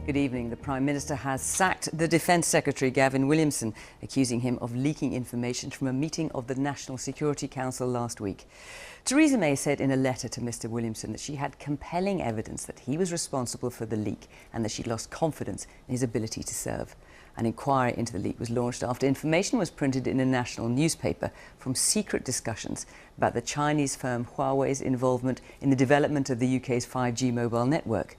Good evening. The Prime Minister has sacked the Defence Secretary, Gavin Williamson, accusing him of leaking information from a meeting of the National Security Council last week. Theresa May said in a letter to Mr Williamson that she had compelling evidence that he was responsible for the leak and that she lost confidence in his ability to serve. An inquiry into the leak was launched after information was printed in a national newspaper from secret discussions about the Chinese firm Huawei's involvement in the development of the UK's 5G mobile network.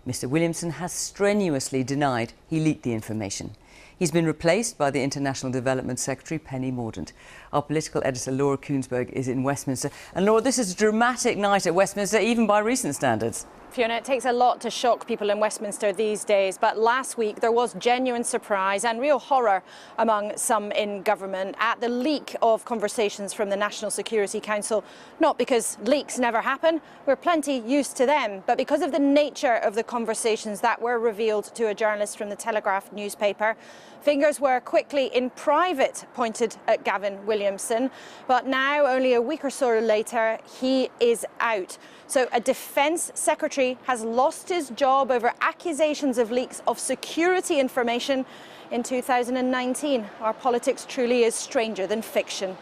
Mr Williamson has strenuously denied he leaked the information. He's been replaced by the International Development Secretary, Penny Mordaunt. Our political editor, Laura Koonsberg, is in Westminster. And Laura, this is a dramatic night at Westminster, even by recent standards. Fiona, it takes a lot to shock people in Westminster these days, but last week there was genuine surprise and real horror among some in government at the leak of conversations from the National Security Council. Not because leaks never happen, we're plenty used to them, but because of the nature of the conversations that were revealed to a journalist from the Telegraph newspaper. Fingers were quickly in private pointed at Gavin Williamson, but now, only a week or so later, he is out. So a Defence Secretary has lost his job over accusations of leaks of security information in 2019. Our politics truly is stranger than fiction.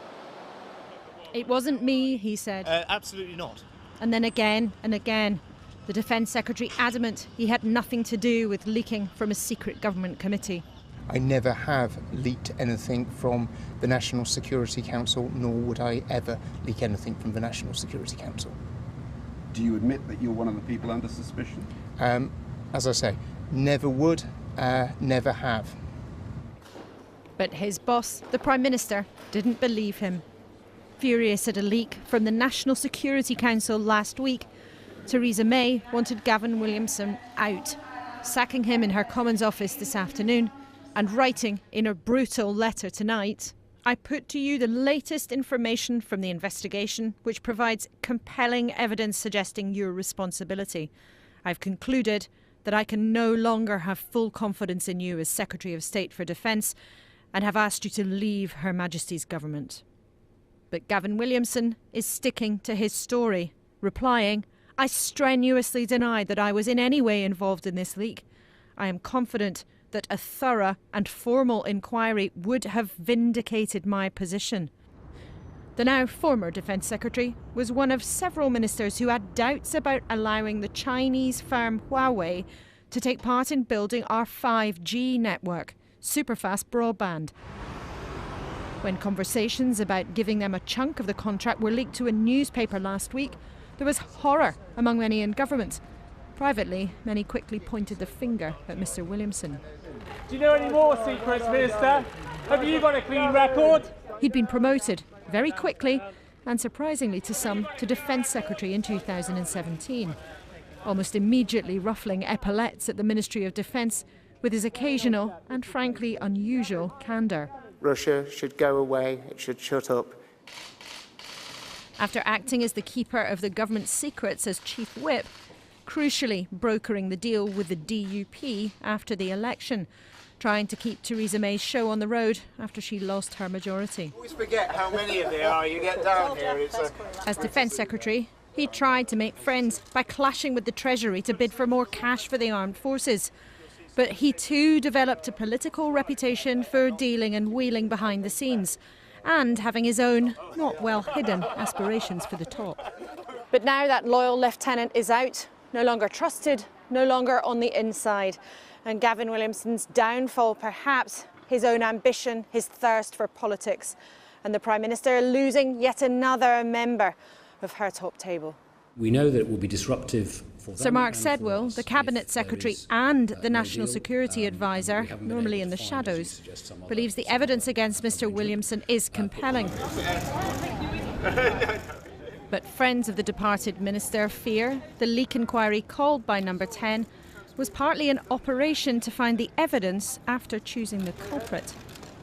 It wasn't me, he said. Absolutely not. And then again and again, the Defence Secretary adamant he had nothing to do with leaking from a secret government committee. I never have leaked anything from the National Security Council, nor would I ever leak anything from the National Security Council. Do you admit that you're one of the people under suspicion? As I say, never would, never have. But his boss, the Prime Minister, didn't believe him. Furious at a leak from the National Security Council last week, Theresa May wanted Gavin Williamson out, sacking him in her Commons office this afternoon and writing in a brutal letter tonight, "I put to you the latest information from the investigation which provides compelling evidence suggesting your responsibility. I've concluded that I can no longer have full confidence in you as Secretary of State for Defence and have asked you to leave Her Majesty's government." But Gavin Williamson is sticking to his story, replying, "I strenuously denied that I was in any way involved in this leak. I am confident that a thorough and formal inquiry would have vindicated my position." The now former Defence Secretary was one of several ministers who had doubts about allowing the Chinese firm Huawei to take part in building our 5G network, superfast broadband. When conversations about giving them a chunk of the contract were leaked to a newspaper last week, there was horror among many in government. Privately, many quickly pointed the finger at Mr Williamson. Do you know any more secrets, Minister? Have you got a clean record? He'd been promoted very quickly, and surprisingly to some, to Defence Secretary in 2017. Almost immediately ruffling epaulettes at the Ministry of Defence with his occasional and frankly unusual candour. Russia should go away, it should shut up. After acting as the keeper of the government's secrets as Chief Whip, crucially brokering the deal with the DUP after the election, trying to keep Theresa May's show on the road after she lost her majority. Always forget how many of there are. You get down here, As Defence Secretary, he tried to make friends by clashing with the Treasury to bid for more cash for the armed forces. But he too developed a political reputation for dealing and wheeling behind the scenes, and having his own, not well hidden, aspirations for the top. But now that loyal lieutenant is out, no longer trusted, no longer on the inside. And Gavin Williamson's downfall, perhaps his own ambition, his thirst for politics. And the Prime Minister losing yet another member of her top table. We know that it will be disruptive for them. Sir Mark Sedwill, the Cabinet Secretary and the National Security Advisor, normally in the shadows, believes the evidence against Mr Williamson is compelling. But friends of the departed minister fear the leak inquiry called by Number 10 was partly an operation to find the evidence after choosing the culprit.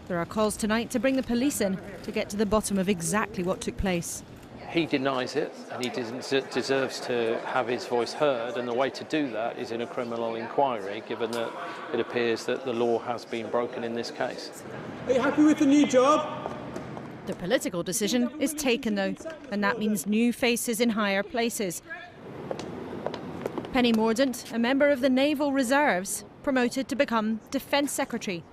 There are calls tonight to bring the police in to get to the bottom of exactly what took place. He denies it, and he deserves to have his voice heard, and the way to do that is in a criminal inquiry, given that it appears that the law has been broken in this case. Are you happy with the new job? The political decision is taken, though, and that means new faces in higher places. Penny Mordaunt, a member of the Naval Reserves, promoted to become Defence Secretary,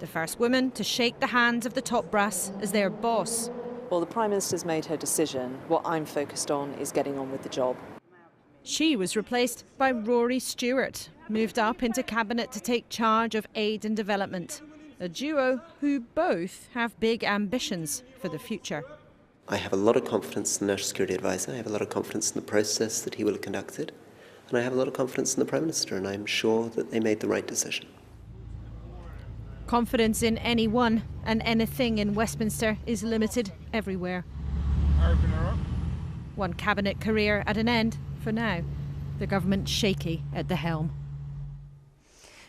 the first woman to shake the hands of the top brass as their boss. Well, the Prime Minister's made her decision. What I'm focused on is getting on with the job. She was replaced by Rory Stewart, moved up into Cabinet to take charge of aid and development, a duo who both have big ambitions for the future. I have a lot of confidence in the National Security Advisor, I have a lot of confidence in the process that he will have conducted, and I have a lot of confidence in the Prime Minister, and I'm sure that they made the right decision. Confidence in anyone and anything in Westminster is limited everywhere. Open her up. One cabinet career at an end for now. The government shaky at the helm.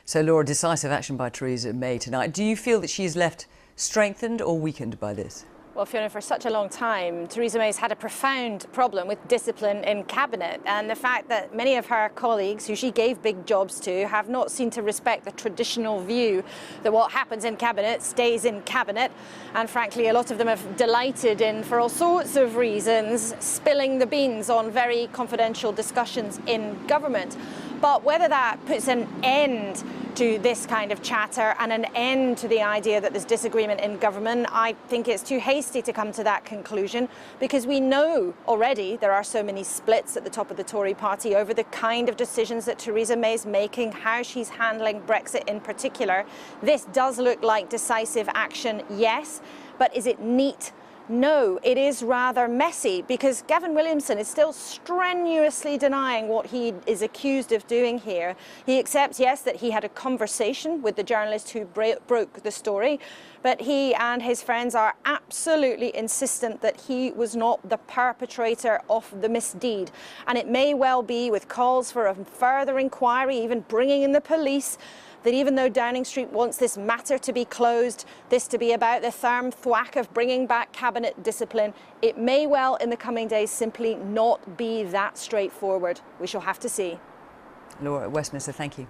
So, Laura, decisive action by Theresa May tonight. Do you feel that she's left strengthened or weakened by this? Well, Fiona, for such a long time, Theresa May's had a profound problem with discipline in Cabinet, and the fact that many of her colleagues, who she gave big jobs to, have not seemed to respect the traditional view that what happens in Cabinet stays in Cabinet. And frankly, a lot of them have delighted in, for all sorts of reasons, spilling the beans on very confidential discussions in government. But whether that puts an end to this kind of chatter and an end to the idea that there's disagreement in government, I think it's too hasty to come to that conclusion, because we know already there are so many splits at the top of the Tory party over the kind of decisions that Theresa May's making, how she's handling Brexit in particular. This does look like decisive action, yes, but is it neat? No, it is rather messy, because Gavin Williamson is still strenuously denying what he is accused of doing here. He accepts, yes, that he had a conversation with the journalist who broke the story, but he and his friends are absolutely insistent that he was not the perpetrator of the misdeed. And it may well be, with calls for a further inquiry, even bringing in the police, that even though Downing Street wants this matter to be closed, this to be about the firm thwack of bringing back cabinet discipline, it may well in the coming days simply not be that straightforward. We shall have to see. Laura, Westminster, thank you.